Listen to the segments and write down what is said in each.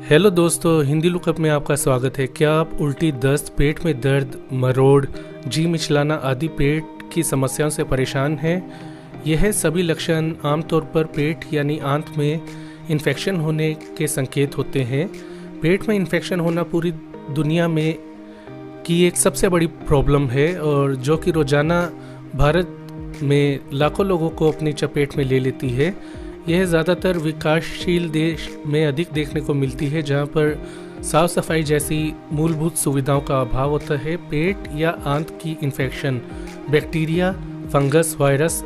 Hello दोस्तों, Hindi lookup में आपका स्वागत है। क्या आप उल्टी, दस्त, पेट में दर्द, मरोड़, जी मिचलाना आदि पेट की समस्याओं से परेशान हैं? यह सभी लक्षण आमतौर पर पेट यानी आंत में इन्फेक्शन होने के संकेत होते हैं। पेट में इन्फेक्शन होना पूरी दुनिया में की एक सबसे बड़ी प्रॉब्लम है और जो कि रोज़ाना भारत में लाखों लोगों को अपनी चपेट में ले लेती है। यह ज़्यादातर विकासशील देश में अधिक देखने को मिलती है, जहां पर साफ सफाई जैसी मूलभूत सुविधाओं का अभाव होता है। पेट या आंत की इन्फेक्शन बैक्टीरिया, फंगस, वायरस,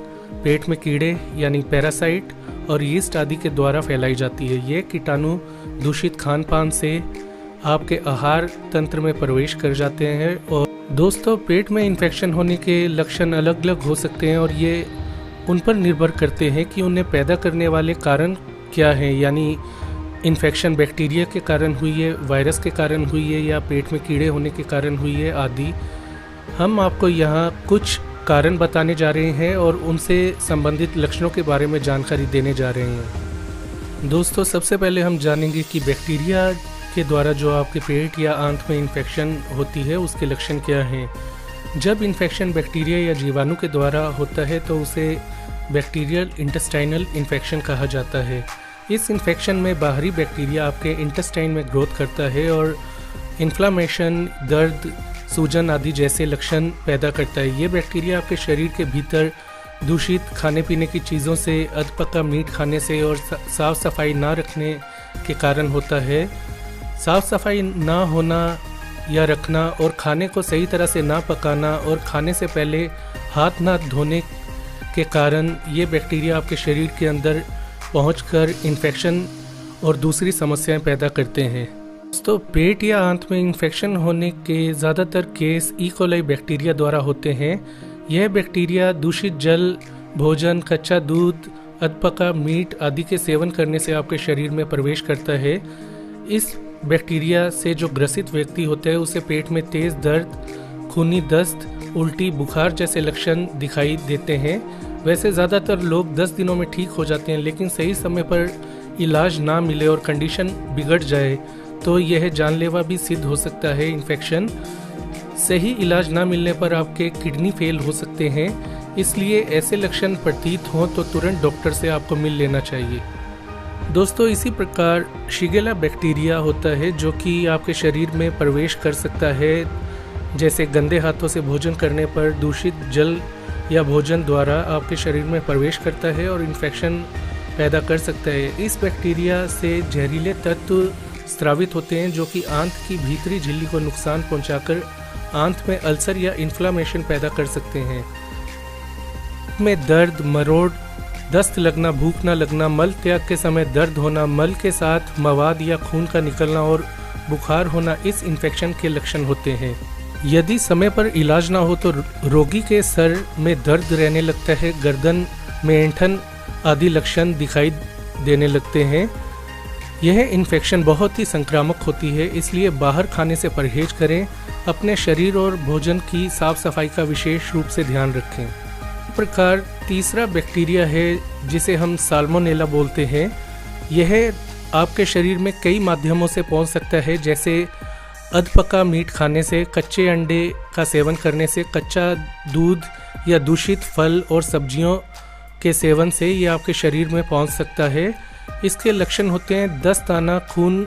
पेट में कीड़े यानी पैरासाइट और यीस्ट आदि के द्वारा फैलाई जाती है। ये कीटाणु दूषित खान पान से आपके आहार तंत्र में प्रवेश कर जाते हैं। और दोस्तों, पेट में इन्फेक्शन होने के लक्षण अलग अलग हो सकते हैं और ये उन पर निर्भर करते हैं कि उन्हें पैदा करने वाले कारण क्या हैं, यानी इन्फेक्शन बैक्टीरिया के कारण हुई है, वायरस के कारण हुई है या पेट में कीड़े होने के कारण हुई है आदि। हम आपको यहाँ कुछ कारण बताने जा रहे हैं और उनसे संबंधित लक्षणों के बारे में जानकारी देने जा रहे हैं। दोस्तों, सबसे पहले हम जानेंगे कि बैक्टीरिया के द्वारा जो आपके पेट या आंत में इन्फेक्शन होती है उसके लक्षण क्या हैं। जब इन्फेक्शन बैक्टीरिया या जीवाणु के द्वारा होता है तो उसे बैक्टीरियल इंटेस्टाइनल इन्फेक्शन कहा जाता है। इस इन्फेक्शन में बाहरी बैक्टीरिया आपके इंटेस्टाइन में ग्रोथ करता है और इन्फ्लामेशन, दर्द, सूजन आदि जैसे लक्षण पैदा करता है। ये बैक्टीरिया आपके शरीर के भीतर दूषित खाने पीने की चीज़ों से, अधपका मीट खाने से और साफ सफाई ना रखने के कारण होता है। साफ सफाई ना होना या रखना और खाने को सही तरह से ना पकाना और खाने से पहले हाथ ना धोने के कारण ये बैक्टीरिया आपके शरीर के अंदर पहुंचकर इन्फेक्शन और दूसरी समस्याएं पैदा करते हैं। तो पेट या आंत में इन्फेक्शन होने के ज़्यादातर केस ई कोलाई बैक्टीरिया द्वारा होते हैं। यह बैक्टीरिया दूषित जल, भोजन, कच्चा दूध, अधपका मीट आदि के सेवन करने से आपके शरीर में प्रवेश करता है। इस बैक्टीरिया से जो ग्रसित व्यक्ति होता है उसे पेट में तेज दर्द, खूनी दस्त, उल्टी, बुखार जैसे लक्षण दिखाई देते हैं। वैसे ज़्यादातर लोग 10 दिनों में ठीक हो जाते हैं, लेकिन सही समय पर इलाज ना मिले और कंडीशन बिगड़ जाए तो यह जानलेवा भी सिद्ध हो सकता है। इन्फेक्शन सही इलाज ना मिलने पर आपके किडनी फेल हो सकते हैं, इसलिए ऐसे लक्षण प्रतीत हों तो तुरंत डॉक्टर से आपको मिल लेना चाहिए। दोस्तों, इसी प्रकार शिगेला बैक्टीरिया होता है जो कि आपके शरीर में प्रवेश कर सकता है, जैसे गंदे हाथों से भोजन करने पर दूषित जल या भोजन द्वारा आपके शरीर में प्रवेश करता है और इन्फेक्शन पैदा कर सकता है। इस बैक्टीरिया से जहरीले तत्व स्रावित होते हैं जो कि आंत की भीतरी झिल्ली को नुकसान पहुंचाकर आंत में अल्सर या इन्फ्लामेशन पैदा कर सकते हैं। में दर्द, मरोड़, दस्त लगना, भूख न लगना, मल त्याग के समय दर्द होना, मल के साथ मवाद या खून का निकलना और बुखार होना इस इन्फेक्शन के लक्षण होते हैं। यदि समय पर इलाज ना हो तो रोगी के सर में दर्द रहने लगता है, गर्दन में ऐंठन आदि लक्षण दिखाई देने लगते हैं। यह इन्फेक्शन बहुत ही संक्रामक होती है, इसलिए बाहर खाने से परहेज करें। अपने शरीर और भोजन की साफ सफाई का विशेष रूप से ध्यान रखें। प्रकार तीसरा बैक्टीरिया है जिसे हम साल्मोनेला बोलते हैं। यह आपके शरीर में कई माध्यमों से पहुंच सकता है, जैसे अधपका मीट खाने से, कच्चे अंडे का सेवन करने से, कच्चा दूध या दूषित फल और सब्जियों के सेवन से ये आपके शरीर में पहुंच सकता है। इसके लक्षण होते हैं दस्त आना, खून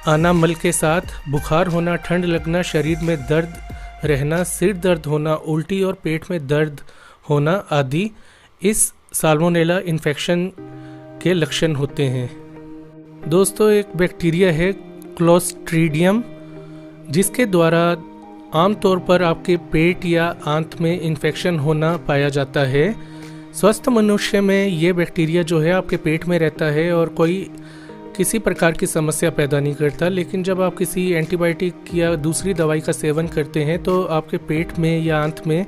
आना मल के साथ, बुखार होना, ठंड लगना, शरीर में दर्द रहना, सिर दर्द होना, उल्टी और पेट में दर्द होना आदि इस साल्मोनेला इन्फेक्शन के लक्षण होते हैं। दोस्तों, एक बैक्टीरिया है क्लोस्ट्रीडियम, जिसके द्वारा आमतौर पर आपके पेट या आंत में इन्फेक्शन होना पाया जाता है। स्वस्थ मनुष्य में ये बैक्टीरिया जो है आपके पेट में रहता है और कोई किसी प्रकार की समस्या पैदा नहीं करता, लेकिन जब आप किसी एंटीबायोटिक या दूसरी दवाई का सेवन करते हैं तो आपके पेट में या आंत में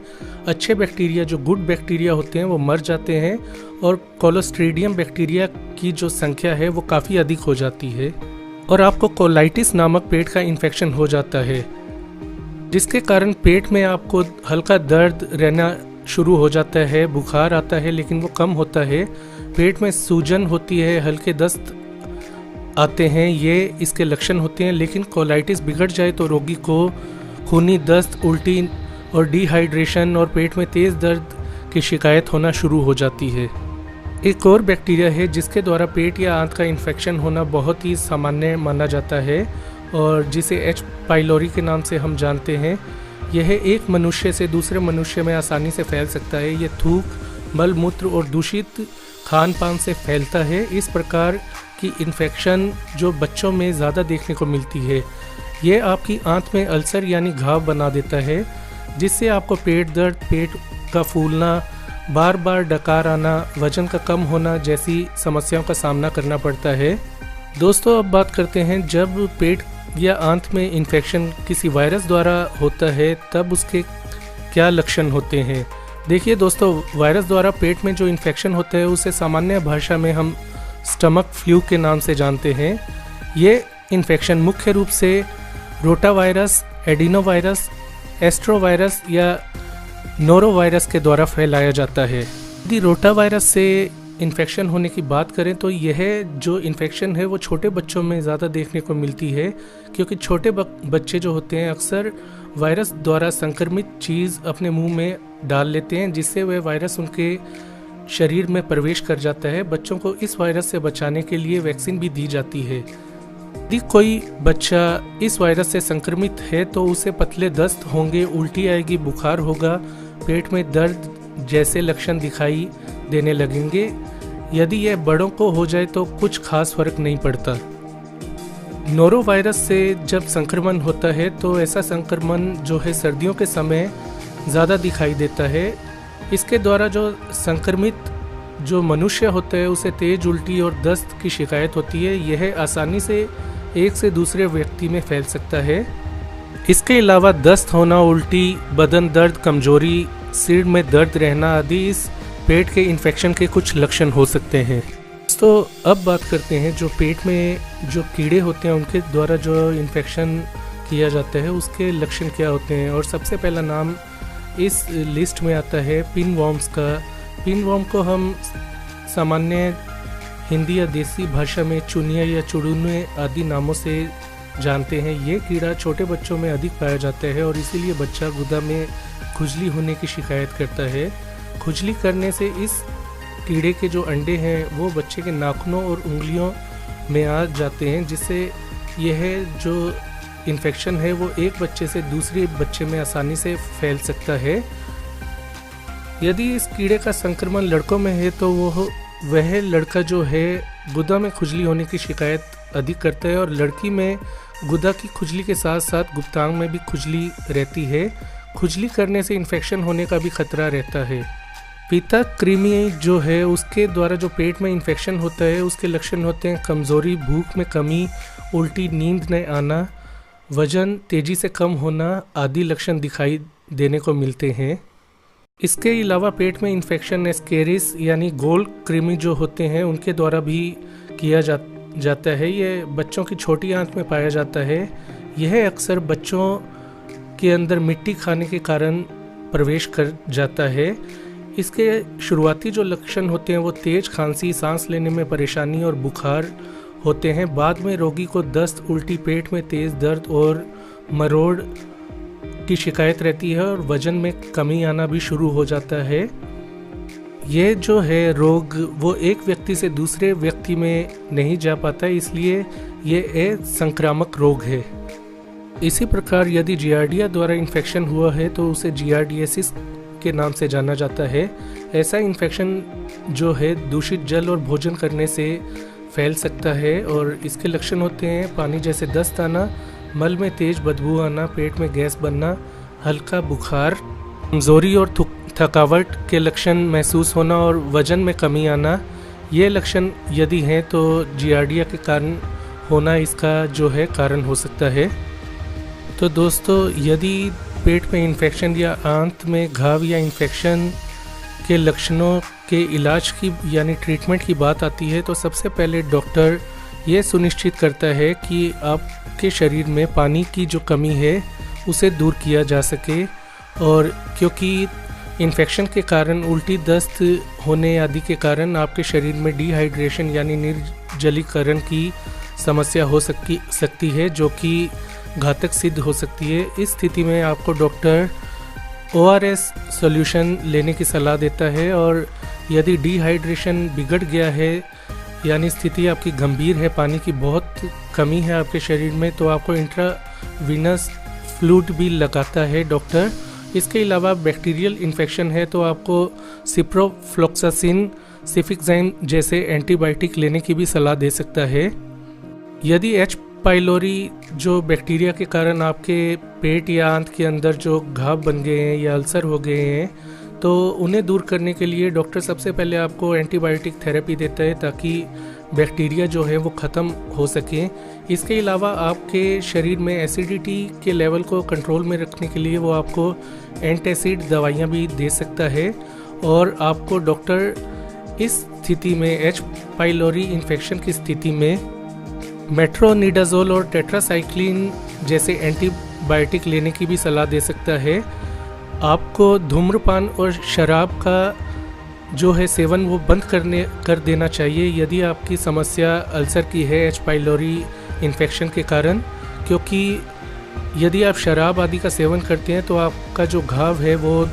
अच्छे बैक्टीरिया, जो गुड बैक्टीरिया होते हैं, वो मर जाते हैं और क्लोस्ट्रीडियम बैक्टीरिया की जो संख्या है वो काफ़ी अधिक हो जाती है और आपको कोलाइटिस नामक पेट का इन्फेक्शन हो जाता है, जिसके कारण पेट में आपको हल्का दर्द रहना शुरू हो जाता है, बुखार आता है लेकिन वो कम होता है, पेट में सूजन होती है, हल्के दस्त आते हैं, ये इसके लक्षण होते हैं। लेकिन कोलाइटिस बिगड़ जाए तो रोगी को खूनी दस्त, उल्टी और डिहाइड्रेशन और पेट में तेज़ दर्द की शिकायत होना शुरू हो जाती है। एक और बैक्टीरिया है जिसके द्वारा पेट या आंत का इन्फेक्शन होना बहुत ही सामान्य माना जाता है और जिसे एच पाइलोरी के नाम से हम जानते हैं। यह एक मनुष्य से दूसरे मनुष्य में आसानी से फैल सकता है। यह थूक, मल मूत्र और दूषित खान पान से फैलता है। इस प्रकार की इन्फेक्शन जो बच्चों में ज़्यादा देखने को मिलती है, ये आपकी आंत में अल्सर यानी घाव बना देता है, जिससे आपको पेट दर्द, पेट का फूलना, बार बार डकार आना, वजन का कम होना जैसी समस्याओं का सामना करना पड़ता है। दोस्तों, अब बात करते हैं जब पेट या आंत में इन्फेक्शन किसी वायरस द्वारा होता है तब उसके क्या लक्षण होते हैं। देखिए दोस्तों, वायरस द्वारा पेट में जो इन्फेक्शन होता है उसे सामान्य भाषा में हम स्टमक फ्लू के नाम से जानते हैं। ये इन्फेक्शन मुख्य रूप से रोटावायरस, एडिनोवायरस, एस्ट्रोवायरस या नोरोवायरस के द्वारा फैलाया जाता है। यदि रोटावायरस से इन्फेक्शन होने की बात करें तो यह जो इन्फेक्शन है वो छोटे बच्चों में ज़्यादा देखने को मिलती है, क्योंकि छोटे बच्चे जो होते हैं अक्सर वायरस द्वारा संक्रमित चीज़ अपने मुंह में डाल लेते हैं, जिससे वह वायरस उनके शरीर में प्रवेश कर जाता है। बच्चों को इस वायरस से बचाने के लिए वैक्सीन भी दी जाती है। यदि कोई बच्चा इस वायरस से संक्रमित है तो उसे पतले दस्त होंगे, उल्टी आएगी, बुखार होगा, पेट में दर्द जैसे लक्षण दिखाई देने लगेंगे। यदि यह बड़ों को हो जाए तो कुछ खास फर्क नहीं पड़ता। नोरोवायरस से जब संक्रमण होता है तो ऐसा संक्रमण जो है सर्दियों के समय ज़्यादा दिखाई देता है। इसके द्वारा जो संक्रमित जो मनुष्य होता है उसे तेज उल्टी और दस्त की शिकायत होती है। यह आसानी से एक से दूसरे व्यक्ति में फैल सकता है। इसके अलावा दस्त होना, उल्टी, बदन दर्द, कमजोरी, सिर में दर्द रहना आदि इस पेट के इन्फेक्शन के कुछ लक्षण हो सकते हैं। तो अब बात करते हैं जो पेट में जो कीड़े होते हैं उनके द्वारा जो इन्फेक्शन किया जाता है उसके लक्षण क्या होते हैं। और सबसे पहला नाम इस लिस्ट में आता है पिनवॉर्म्स का। पिनवॉर्म को हम सामान्य हिंदी या देसी भाषा में चुनिया या चुड़ूने आदि नामों से जानते हैं। ये कीड़ा छोटे बच्चों में अधिक पाया जाता है और इसीलिए बच्चा गुदा में खुजली होने की शिकायत करता है। खुजली करने से इस कीड़े के जो अंडे हैं वो बच्चे के नाखूनों और उंगलियों में आ जाते हैं, जिससे यह जो इन्फेक्शन है वो एक बच्चे से दूसरे बच्चे में आसानी से फैल सकता है। यदि इस कीड़े का संक्रमण लड़कों में है तो वह लड़का जो है गुदा में खुजली होने की शिकायत अधिक करता है और लड़की में गुदा की खुजली के साथ साथ गुप्तांग में भी खुजली रहती है। खुजली करने से इन्फेक्शन होने का भी खतरा रहता है। पीता कृमि जो है उसके द्वारा जो पेट में इन्फेक्शन होता है उसके लक्षण होते हैं कमज़ोरी, भूख में कमी, उल्टी, नींद न आना, वजन तेज़ी से कम होना आदि लक्षण दिखाई देने को मिलते हैं। इसके अलावा पेट में इन्फेक्शन एस्केरिस यानी गोल कृमि जो होते हैं उनके द्वारा भी किया जाता है। ये बच्चों की छोटी आंत में पाया जाता है। यह अक्सर बच्चों के अंदर मिट्टी खाने के कारण प्रवेश कर जाता है। इसके शुरुआती जो लक्षण होते हैं वो तेज खांसी, सांस लेने में परेशानी और बुखार होते हैं। बाद में रोगी को दस्त, उल्टी, पेट में तेज दर्द और मरोड़ की शिकायत रहती है और वजन में कमी आना भी शुरू हो जाता है। ये जो है रोग वो एक व्यक्ति से दूसरे व्यक्ति में नहीं जा पाता, इसलिए ये एक संक्रामक रोग है। इसी प्रकार यदि जियार्डिया द्वारा इन्फेक्शन हुआ है तो उसे जियार्डियासिस के नाम से जाना जाता है। ऐसा इन्फेक्शन जो है दूषित जल और भोजन करने से फैल सकता है और इसके लक्षण होते हैं पानी जैसे दस्त आना, मल में तेज बदबू आना, पेट में गैस बनना, हल्का बुखार, कमजोरी और थकावट के लक्षण महसूस होना और वजन में कमी आना। ये लक्षण यदि हैं तो जियार्डिया के कारण होना इसका जो है कारण हो सकता है। तो दोस्तों, यदि पेट में इन्फेक्शन या आंत में घाव या इन्फेक्शन के लक्षणों के इलाज की यानी ट्रीटमेंट की बात आती है तो सबसे पहले डॉक्टर ये सुनिश्चित करता है कि आपके शरीर में पानी की जो कमी है उसे दूर किया जा सके। और क्योंकि इन्फेक्शन के कारण उल्टी, दस्त होने आदि के कारण आपके शरीर में डिहाइड्रेशन यानी निर्जलीकरण की समस्या हो सकती है जो कि घातक सिद्ध हो सकती है। इस स्थिति में आपको डॉक्टर ORS सॉल्यूशन लेने की सलाह देता है, और यदि डिहाइड्रेशन बिगड़ गया है यानी स्थिति आपकी गंभीर है, पानी की बहुत कमी है आपके शरीर में, तो आपको इंट्रावीनस फ्लूइड भी लगाता है डॉक्टर। इसके अलावा बैक्टीरियल इन्फेक्शन है तो आपको सिप्रोफ्लोक्सासिन, सिफिक्साइन जैसे एंटीबायोटिक लेने की भी सलाह दे सकता है। यदि H. पाइलोरी जो बैक्टीरिया के कारण आपके पेट या आंत के अंदर जो घाव बन गए हैं या अल्सर हो गए हैं, तो उन्हें दूर करने के लिए डॉक्टर सबसे पहले आपको एंटीबायोटिक थेरेपी देता है ताकि बैक्टीरिया जो है वो ख़त्म हो सके। इसके अलावा आपके शरीर में एसिडिटी के लेवल को कंट्रोल में रखने के लिए वो आपको एंटासिड दवाइयाँ भी दे सकता है, और आपको डॉक्टर इस स्थिति में H. पाइलोरी इन्फेक्शन की स्थिति में मेट्रोनिडाजोल और टेट्रासाइक्लिन जैसे एंटीबायोटिक लेने की भी सलाह दे सकता है। आपको धूम्रपान और शराब का जो है सेवन वो बंद कर देना चाहिए यदि आपकी समस्या अल्सर की है H. पाइलोरी इन्फेक्शन के कारण, क्योंकि यदि आप शराब आदि का सेवन करते हैं तो आपका जो घाव है वो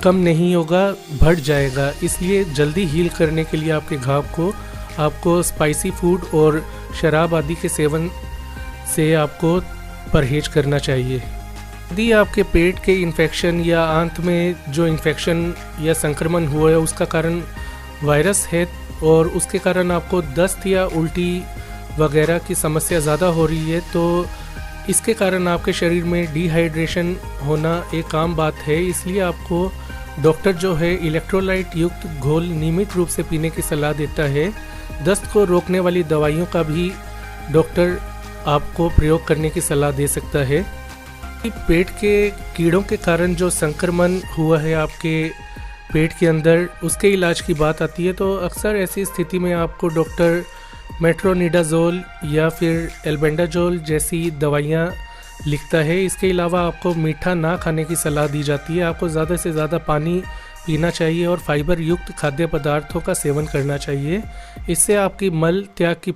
कम नहीं होगा, बढ़ जाएगा। इसलिए जल्दी हील करने के लिए आपके घाव को आपको स्पाइसी फूड और शराब आदि के सेवन से आपको परहेज करना चाहिए। यदि आपके पेट के इन्फेक्शन या आंत में जो इन्फेक्शन या संक्रमण हुआ है उसका कारण वायरस है और उसके कारण आपको दस्त या उल्टी वगैरह की समस्या ज़्यादा हो रही है, तो इसके कारण आपके शरीर में डिहाइड्रेशन होना एक आम बात है। इसलिए आपको डॉक्टर जो है इलेक्ट्रोलाइट युक्त घोल नियमित रूप से पीने की सलाह देता है। दस्त को रोकने वाली दवाइयों का भी डॉक्टर आपको प्रयोग करने की सलाह दे सकता है। पेट के कीड़ों के कारण जो संक्रमण हुआ है आपके पेट के अंदर, उसके इलाज की बात आती है तो अक्सर ऐसी स्थिति में आपको डॉक्टर मेट्रोनिडाजोल या फिर एल्बेंडाजोल जैसी दवाइयाँ लिखता है। इसके अलावा आपको मीठा ना खाने की सलाह दी जाती है। आपको ज़्यादा से ज़्यादा पानी पीना चाहिए और फाइबर युक्त खाद्य पदार्थों का सेवन करना चाहिए। इससे आपकी मल त्याग की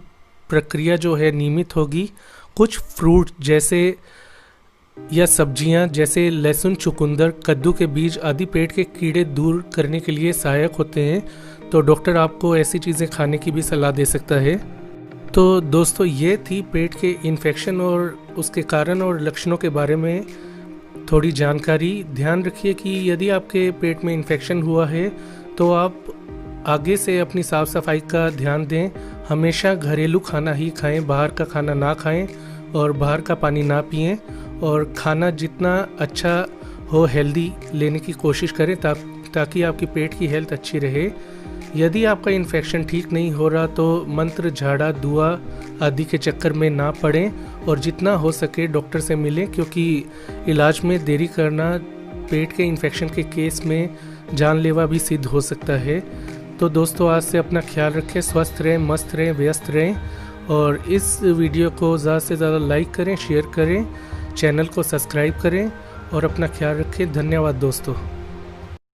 प्रक्रिया जो है नियमित होगी। कुछ फ्रूट जैसे या सब्जियां जैसे लहसुन, चुकंदर, कद्दू के बीज आदि पेट के कीड़े दूर करने के लिए सहायक होते हैं, तो डॉक्टर आपको ऐसी चीज़ें खाने की भी सलाह दे सकता है। तो दोस्तों, ये थी पेट के इन्फेक्शन और उसके कारण और लक्षणों के बारे में थोड़ी जानकारी। ध्यान रखिए कि यदि आपके पेट में इन्फेक्शन हुआ है तो आप आगे से अपनी साफ़ सफाई का ध्यान दें। हमेशा घरेलू खाना ही खाएं, बाहर का खाना ना खाएं और बाहर का पानी ना पिएं, और खाना जितना अच्छा हो हेल्दी लेने की कोशिश करें ताकि आपकी पेट की हेल्थ अच्छी रहे। यदि आपका इन्फेक्शन ठीक नहीं हो रहा तो मंत्र, झाड़ा, दुआ आदि के चक्कर में ना पड़ें और जितना हो सके डॉक्टर से मिलें, क्योंकि इलाज में देरी करना पेट के इन्फेक्शन के केस में जानलेवा भी सिद्ध हो सकता है। तो दोस्तों, आज से अपना ख्याल रखें, स्वस्थ रहें, मस्त रहें, व्यस्त रहें, और इस वीडियो को ज़्यादा से ज़्यादा लाइक करें, शेयर करें, चैनल को सब्सक्राइब करें और अपना ख्याल रखें। धन्यवाद दोस्तों।